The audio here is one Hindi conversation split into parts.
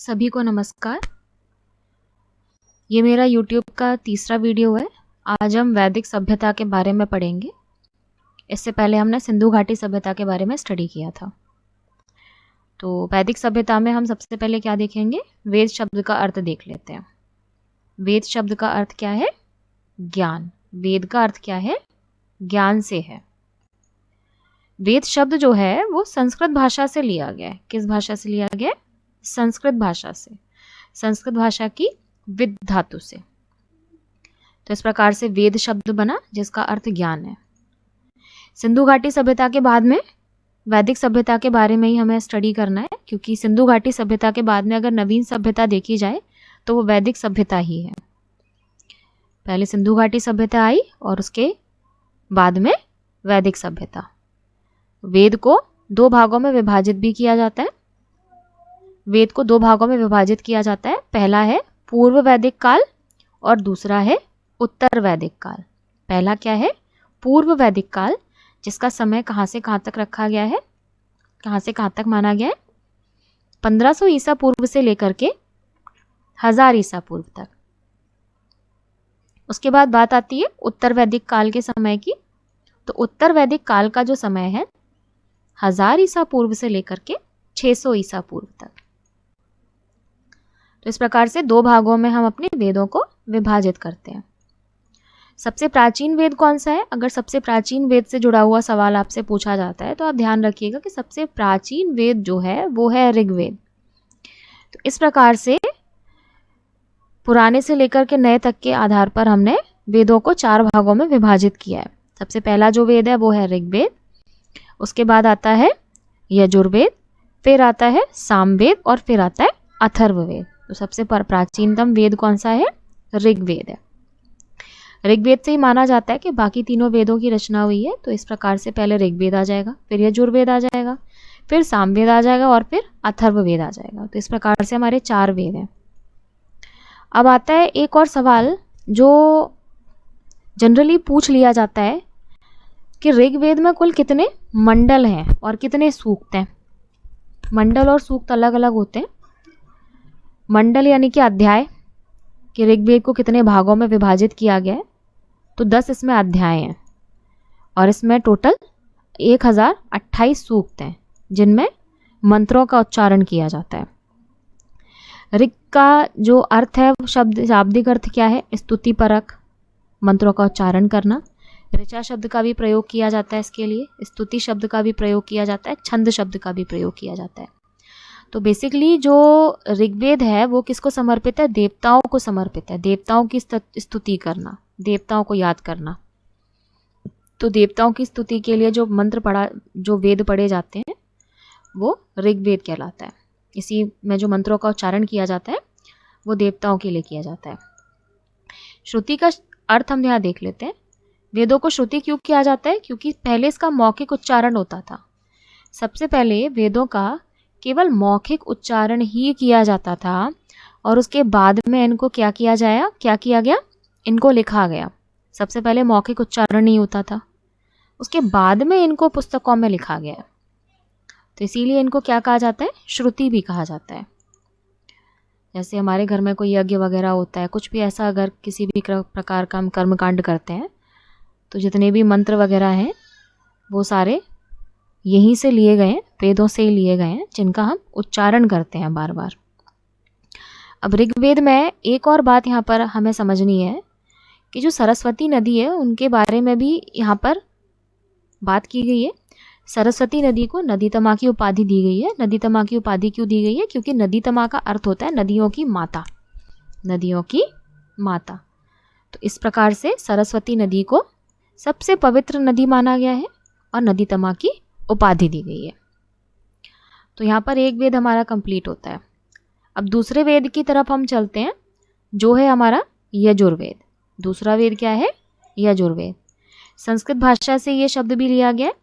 सभी को नमस्कार। ये मेरा YouTube का तीसरा वीडियो है। आज हम वैदिक सभ्यता के बारे में पढ़ेंगे। इससे पहले हमने सिंधु घाटी सभ्यता के बारे में स्टडी किया था। तो वैदिक सभ्यता में हम सबसे पहले क्या देखेंगे, वेद शब्द का अर्थ देख लेते हैं। वेद शब्द का अर्थ क्या है? ज्ञान। वेद का अर्थ क्या है? ज्ञान से है। वेद शब्द जो है वो संस्कृत भाषा से लिया गया है। किस भाषा से लिया गया? संस्कृत भाषा से। संस्कृत भाषा की विद धातु से। तो इस प्रकार से वेद शब्द बना जिसका अर्थ ज्ञान है। सिंधु घाटी सभ्यता के बाद में वैदिक सभ्यता के बारे में ही हमें स्टडी करना है, क्योंकि सिंधु घाटी सभ्यता के बाद में अगर नवीन सभ्यता देखी जाए तो वो वैदिक सभ्यता ही है। पहले सिंधु घाटी सभ्यता आई और उसके बाद में वैदिक सभ्यता। वेद को दो भागों में विभाजित भी किया जाता है। वेद को दो भागों में विभाजित किया जाता है। पहला है पूर्व वैदिक काल और दूसरा है उत्तर वैदिक काल। पहला क्या है? पूर्व वैदिक काल, जिसका समय कहाँ से कहाँ तक रखा गया है, कहाँ से कहाँ तक माना गया है? 1500 ईसा पूर्व से लेकर के 1000 ईसा पूर्व तक। उसके बाद बात आती है उत्तर वैदिक काल के समय की। तो उत्तर वैदिक काल का जो समय है 1000 ईसा पूर्व से लेकर के 600 ईसा पूर्व तक। तो इस प्रकार से दो भागों में हम अपने वेदों को विभाजित करते हैं। सबसे प्राचीन वेद कौन सा है? अगर सबसे प्राचीन वेद से जुड़ा हुआ सवाल आपसे पूछा जाता है तो आप ध्यान रखिएगा कि सबसे प्राचीन वेद जो है वो है ऋग्वेद। तो इस प्रकार से पुराने से लेकर के नए तक के आधार पर हमने वेदों को 4 भागों में विभाजित किया है। सबसे पहला जो वेद है वो है ऋग्वेद, उसके बाद आता है यजुर्वेद, फिर आता है सामवेद और फिर आता है अथर्ववेद। तो सबसे प्राचीनतम वेद कौन सा है? ऋग्वेद है। ऋग्वेद से ही माना जाता है कि बाकी तीनों वेदों की रचना हुई है। तो इस प्रकार से पहले ऋग्वेद आ जाएगा, फिर यजुर्वेद आ जाएगा, फिर सामवेद आ जाएगा और फिर अथर्ववेद आ जाएगा। तो इस प्रकार से हमारे 4 वेद हैं। अब आता है एक और सवाल जो जनरली पूछ लिया जाता है कि ऋग्वेद में कुल कितने मंडल हैं और कितने सूक्त हैं। मंडल और सूक्त अलग अलग होते हैं। मंडल यानी कि अध्याय, कि ऋग्वेद को कितने भागों में विभाजित किया गया है। तो 10 इसमें अध्याय हैं और इसमें टोटल 1028 सूक्त हैं जिनमें मंत्रों का उच्चारण किया जाता है। ऋग का जो अर्थ है वो शाब्दिक अर्थ क्या है? स्तुति परक, मंत्रों का उच्चारण करना। ऋचा शब्द का भी प्रयोग किया जाता है इसके लिए, स्तुति शब्द का भी प्रयोग किया जाता है, छंद शब्द का भी प्रयोग किया जाता है। तो बेसिकली जो ऋग्वेद है वो किसको समर्पित है? देवताओं को समर्पित है। देवताओं की स्तुति करना, देवताओं को याद करना। तो देवताओं की स्तुति के लिए जो वेद पढ़े जाते हैं वो ऋग्वेद कहलाता है। इसी में जो मंत्रों का उच्चारण किया जाता है वो देवताओं के लिए किया जाता है। श्रुति का अर्थ हम यहाँ देख लेते हैं। वेदों को श्रुति क्यों किया जाता है? क्योंकि पहले इसका मौखिक उच्चारण होता था। सबसे पहले वेदों का केवल मौखिक उच्चारण ही किया जाता था और उसके बाद में इनको क्या किया गया? इनको लिखा गया। सबसे पहले मौखिक उच्चारण नहीं होता था, उसके बाद में इनको पुस्तकों में लिखा गया। तो इसीलिए इनको क्या कहा जाता है? श्रुति भी कहा जाता है। जैसे हमारे घर में कोई यज्ञ वगैरह होता है, कुछ भी ऐसा अगर किसी भी प्रकार का हम कर्मकांड करते हैं तो जितने भी मंत्र वगैरह हैं वो सारे यहीं से लिए गए हैं, वेदों से ही लिए गए हैं, जिनका हम उच्चारण करते हैं बार बार। अब ऋग्वेद में एक और बात यहाँ पर हमें समझनी है कि जो सरस्वती नदी है उनके बारे में भी यहाँ पर बात की गई है। सरस्वती नदी को नदीतमा की उपाधि दी गई है। नदीतमा की उपाधि क्यों दी गई है? क्योंकि नदीतमा का अर्थ होता है नदियों की माता, नदियों की माता। तो इस प्रकार से सरस्वती नदी को सबसे पवित्र नदी माना गया है और नदीतमा की उपाधि दी गई है। तो यहाँ पर एक वेद हमारा कंप्लीट होता है। अब दूसरे वेद की तरफ हम चलते हैं जो है हमारा यजुर्वेद। दूसरा वेद क्या है? यजुर्वेद। संस्कृत भाषा से ये शब्द भी लिया गया है।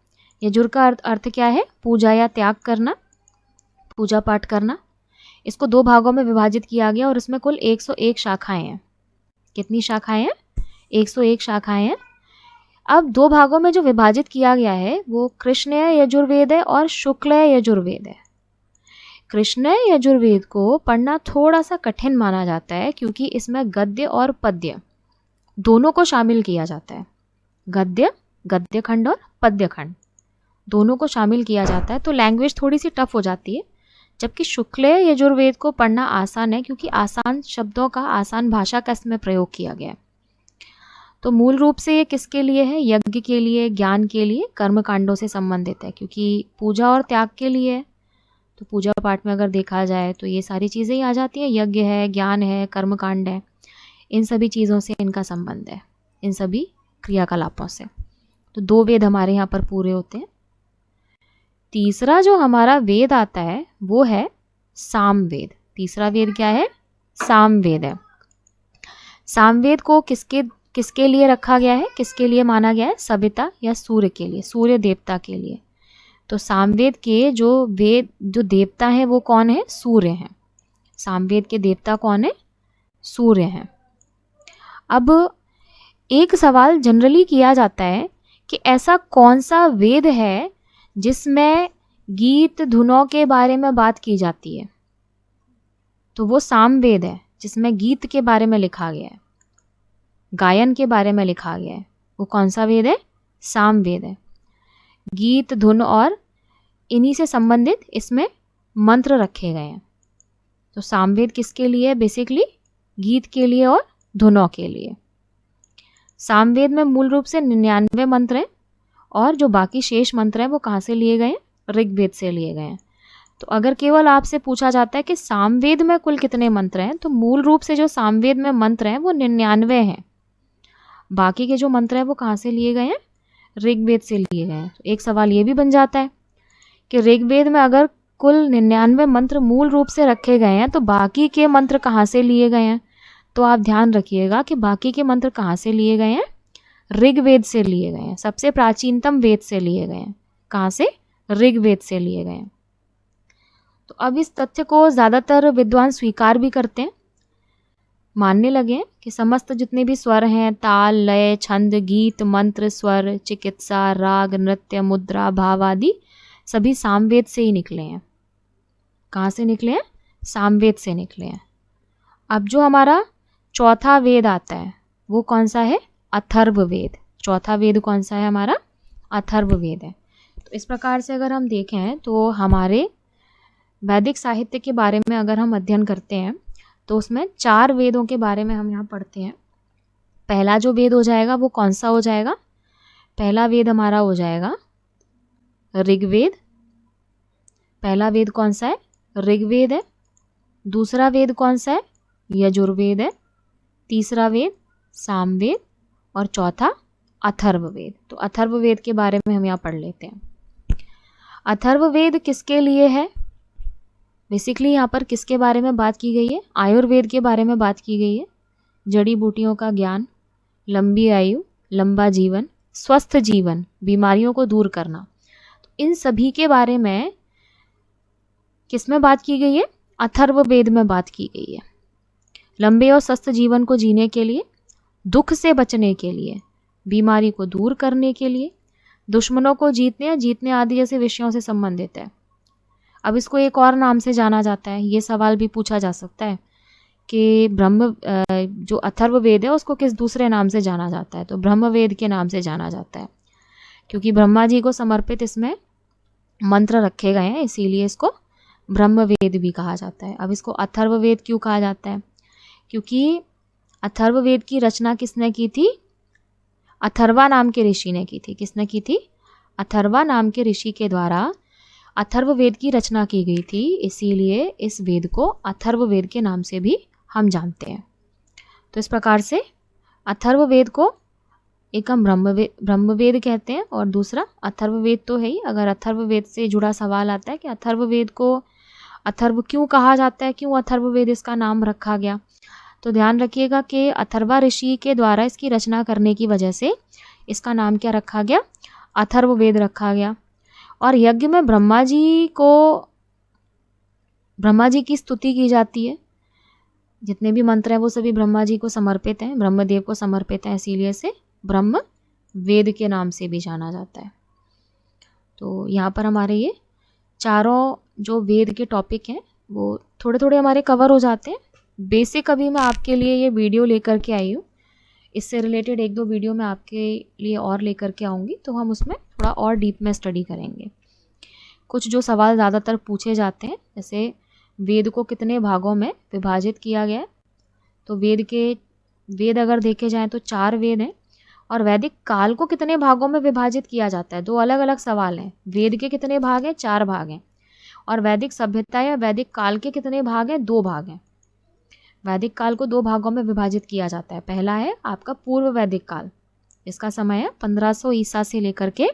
यजुर का अर्थ क्या है? पूजा या त्याग करना, पूजा पाठ करना। इसको 2 भागों में विभाजित किया गया और इसमें कुल 101 शाखाएं हैं। कितनी शाखाएं हैं? 101 शाखाएं हैं। अब 2 भागों में जो विभाजित किया गया है वो कृष्ण यजुर्वेद है और शुक्ल यजुर्वेद है। कृष्ण यजुर्वेद को पढ़ना थोड़ा सा कठिन माना जाता है क्योंकि इसमें गद्य और पद्य दोनों को शामिल किया जाता है। गद्य खंड और पद्य खंड दोनों को शामिल किया जाता है, तो लैंग्वेज थोड़ी सी टफ हो जाती है। जबकि शुक्ल यजुर्वेद को पढ़ना आसान है क्योंकि आसान शब्दों का, आसान भाषा का इसमें प्रयोग किया गया है। तो मूल रूप से ये किसके लिए है? यज्ञ के लिए, ज्ञान के लिए, कर्म कांडों से संबंधित है क्योंकि पूजा और त्याग के लिए है। तो पूजा पाठ में अगर देखा जाए तो ये सारी चीज़ें ही आ जाती हैं, यज्ञ है, ज्ञान है, कर्म कांड है, इन सभी चीज़ों से इनका संबंध है, इन सभी क्रियाकलापों से। तो 2 वेद हमारे यहाँ पर पूरे होते हैं। तीसरा जो हमारा वेद आता है वो है सामवेद। तीसरा वेद क्या है? सामवेद है। सामवेद को किसके लिए रखा गया है, किसके लिए माना गया है? सविता या सूर्य के लिए, सूर्य देवता के लिए। तो सामवेद के जो देवता है वो कौन है? सूर्य हैं। सामवेद के देवता कौन है? सूर्य हैं। अब एक सवाल जनरली किया जाता है कि ऐसा कौन सा वेद है जिसमें गीत धुनों के बारे में बात की जाती है? तो वो सामवेद है जिसमें गीत के बारे में लिखा गया है, गायन के बारे में लिखा गया है। वो कौन सा वेद है? सामवेद है। गीत, धुन और इन्हीं से संबंधित इसमें मंत्र रखे गए हैं। तो सामवेद किसके लिए? बेसिकली गीत के लिए और धुनों के लिए। सामवेद में मूल रूप से 99 मंत्र हैं और जो बाकी शेष मंत्र हैं वो कहाँ से लिए गए हैं? ऋग्वेद से लिए गए हैं। तो अगर केवल आपसे पूछा जाता है कि सामवेद में कुल कितने मंत्र हैं, तो मूल रूप से जो सामवेद में मंत्र हैं वो 99 हैं। बाकी के जो मंत्र हैं वो कहाँ से लिए गए हैं? ऋग्वेद से लिए गए हैं। तो एक सवाल ये भी बन जाता है कि ऋग्वेद में अगर कुल 99 मंत्र मूल रूप से रखे गए हैं तो बाकी के मंत्र कहाँ से लिए गए हैं? तो आप ध्यान रखिएगा कि बाकी के मंत्र कहाँ से लिए गए हैं? ऋग्वेद से लिए गए हैं, सबसे प्राचीनतम वेद से लिए गए हैं। कहाँ से? ऋग्वेद से लिए गए हैं। तो अब इस तथ्य को ज़्यादातर विद्वान स्वीकार भी करते हैं, मानने लगे हैं कि समस्त जितने भी स्वर हैं, ताल, लय, छंद, गीत, मंत्र, स्वर, चिकित्सा, राग, नृत्य, मुद्रा, भाव आदि सभी सामवेद से ही निकले हैं। कहाँ से निकले हैं? सामवेद से निकले हैं। अब जो हमारा चौथा वेद आता है वो कौन सा है? अथर्ववेद। चौथा वेद कौन सा है हमारा? अथर्ववेद है। तो इस प्रकार से अगर हम देखें तो हमारे वैदिक साहित्य के बारे में अगर हम अध्ययन करते हैं तो उसमें 4 वेदों के बारे में हम यहाँ पढ़ते हैं। पहला जो वेद हो जाएगा वो कौन सा हो जाएगा? पहला वेद हमारा हो जाएगा ऋग्वेद। पहला वेद कौन सा है? ऋग्वेद है। दूसरा वेद कौन सा है? यजुर्वेद है। तीसरा वेद सामवेद और चौथा अथर्ववेद। तो अथर्ववेद के बारे में हम यहाँ पढ़ लेते हैं। अथर्ववेद किसके लिए है? बेसिकली यहाँ पर किसके बारे में बात की गई है? आयुर्वेद के बारे में बात की गई है। जड़ी बूटियों का ज्ञान, लंबी आयु, लंबा जीवन, स्वस्थ जीवन, बीमारियों को दूर करना, तो इन सभी के बारे में किस में बात की गई है? अथर्ववेद में बात की गई है। लंबे और स्वस्थ जीवन को जीने के लिए, दुख से बचने के लिए, बीमारी को दूर करने के लिए, दुश्मनों को जीतने आदि जैसे विषयों से संबंधित है। अब इसको एक और नाम से जाना जाता है। ये सवाल भी पूछा जा सकता है कि जो अथर्ववेद है उसको किस दूसरे नाम से जाना जाता है? तो ब्रह्मवेद के नाम से जाना जाता है क्योंकि ब्रह्मा जी को समर्पित इसमें मंत्र रखे गए हैं, इसीलिए इसको ब्रह्मवेद भी कहा जाता है। अब इसको अथर्ववेद क्यों कहा जाता है? क्योंकि अथर्ववेद की रचना किसने की थी? अथर्वा नाम के ऋषि ने की थी। किसने की थी? अथर्वा नाम के ऋषि के द्वारा अथर्ववेद की रचना की गई थी, इसीलिए इस वेद को अथर्ववेद के नाम से भी हम जानते हैं। तो इस प्रकार से अथर्ववेद को एक हम ब्रह्मवेद कहते हैं और दूसरा अथर्ववेद तो है ही। अगर अथर्ववेद से जुड़ा सवाल आता है कि अथर्ववेद को अथर्व क्यों कहा जाता है, क्यों अथर्ववेद इसका नाम रखा गया, तो ध्यान रखिएगा कि अथर्वा ऋषि के द्वारा इसकी रचना करने की वजह से इसका नाम क्या रखा गया? अथर्ववेद रखा गया। और यज्ञ में ब्रह्मा जी की स्तुति की जाती है। जितने भी मंत्र हैं वो सभी ब्रह्मा जी को समर्पित हैं, ब्रह्मदेव को समर्पित हैं, इसीलिए से ब्रह्म वेद के नाम से भी जाना जाता है। तो यहाँ पर हमारे ये चारों जो वेद के टॉपिक हैं वो थोड़े थोड़े हमारे कवर हो जाते हैं। बेसिक अभी मैं आपके लिए ये वीडियो लेकर के आई हूँ, इससे रिलेटेड 1-2 वीडियो मैं आपके लिए और लेकर के आऊँगी, तो हम उसमें थोड़ा और डीप में स्टडी करेंगे। कुछ जो सवाल ज़्यादातर पूछे जाते हैं, जैसे वेद को कितने भागों में विभाजित किया गया है, तो वेद अगर देखे जाएँ तो 4 वेद हैं, और वैदिक काल को कितने भागों में विभाजित किया जाता है, 2 अलग अलग सवाल हैं। वेद के कितने भाग हैं, 4 भाग हैं, और वैदिक सभ्यता या वैदिक काल के कितने भाग हैं, 2 भाग हैं। वैदिक काल को 2 भागों में विभाजित किया जाता है। पहला है आपका पूर्व वैदिक काल, इसका समय है 1500 ईसा से लेकर के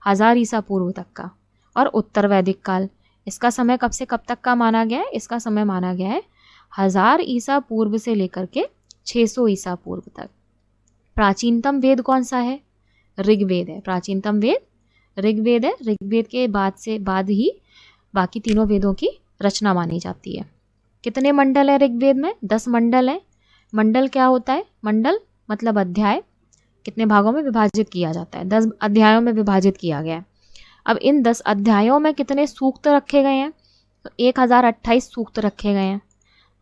1000 ईसा पूर्व तक का, और उत्तर वैदिक काल, इसका समय कब से कब तक का माना गया है, इसका समय माना गया है 1000 ईसा पूर्व से लेकर के 600 ईसा पूर्व तक। प्राचीनतम वेद कौन सा है, ऋग्वेद है। प्राचीनतम वेद ऋग्वेद है। ऋग्वेद के बाद ही बाकी तीनों वेदों की रचना मानी जाती है। कितने मंडल है ऋग्वेद में, 10 मंडल है। मंडल क्या होता है, मंडल मतलब अध्याय, कितने भागों में विभाजित किया जाता है, 10 अध्यायों में विभाजित किया गया है। अब इन 10 अध्यायों में कितने सूक्त रखे गए हैं, तो 1028 सूक्त रखे गए हैं।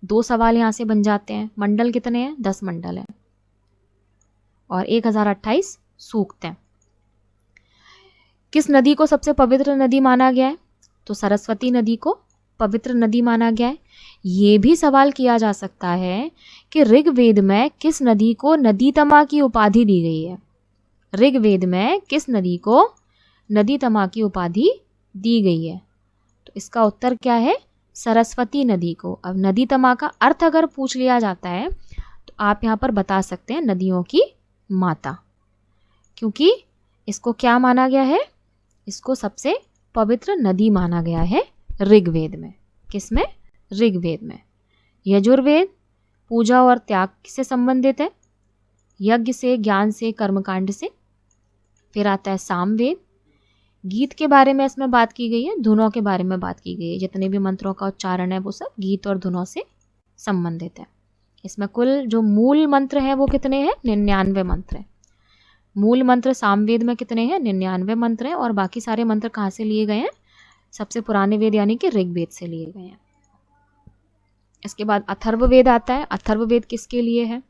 2 सवाल यहाँ से बन जाते हैं, मंडल कितने हैं, 10 मंडल हैं, और 1028 सूक्त हैं। किस नदी को सबसे पवित्र नदी माना गया है, तो सरस्वती नदी को पवित्र नदी माना गया है। ये भी सवाल किया जा सकता है कि ऋग्वेद में किस नदी को नदीतमा की उपाधि दी गई है। ऋग्वेद में किस नदी को नदीतमा की उपाधि दी गई है, तो इसका उत्तर क्या है, सरस्वती नदी को। अब नदीतमा का अर्थ अगर पूछ लिया जाता है तो आप यहाँ पर बता सकते हैं नदियों की माता, क्योंकि इसको क्या माना गया है, इसको सबसे पवित्र नदी माना गया है ऋग्वेद में। किसमें, ऋग्वेद में। यजुर्वेद पूजा और त्याग से संबंधित है, यज्ञ से, ज्ञान से, कर्मकांड से। फिर आता है सामवेद, गीत के बारे में इसमें बात की गई है, धुनों के बारे में बात की गई है। जितने भी मंत्रों का उच्चारण है वो सब गीत और धुनों से संबंधित है। इसमें कुल जो मूल मंत्र है वो कितने हैं, 99 मंत्र हैं। मूल मंत्र सामवेद में कितने हैं, 99 मंत्र हैं, और बाकी सारे मंत्र कहाँ से लिए गए हैं, सबसे पुराने वेद यानी कि ऋग्वेद से लिए गए हैं। इसके बाद अथर्ववेद आता है। अथर्ववेद किसके लिए है,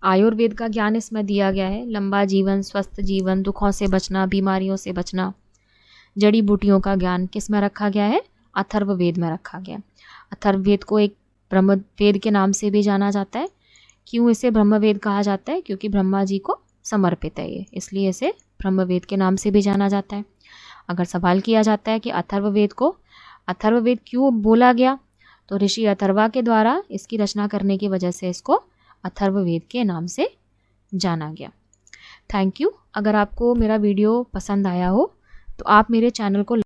आयुर्वेद का ज्ञान इसमें दिया गया है। लंबा जीवन, स्वस्थ जीवन, दुखों से बचना, बीमारियों से बचना, जड़ी बूटियों का ज्ञान किस में रखा गया है, अथर्ववेद में रखा गया। अथर्ववेद को एक ब्रह्मवेद के नाम से भी जाना जाता है। क्यों इसे ब्रह्मवेद कहा जाता है, क्योंकि ब्रह्मा जी को समर्पित है ये, इसलिए इसे ब्रह्मवेद के नाम से भी जाना जाता है। अगर सवाल किया जाता है कि अथर्ववेद को अथर्ववेद क्यों बोला गया, तो ऋषि अथर्वा के द्वारा इसकी रचना करने की वजह से इसको अथर्ववेद के नाम से जाना गया। Thank you. अगर आपको मेरा वीडियो पसंद आया हो तो आप मेरे चैनल को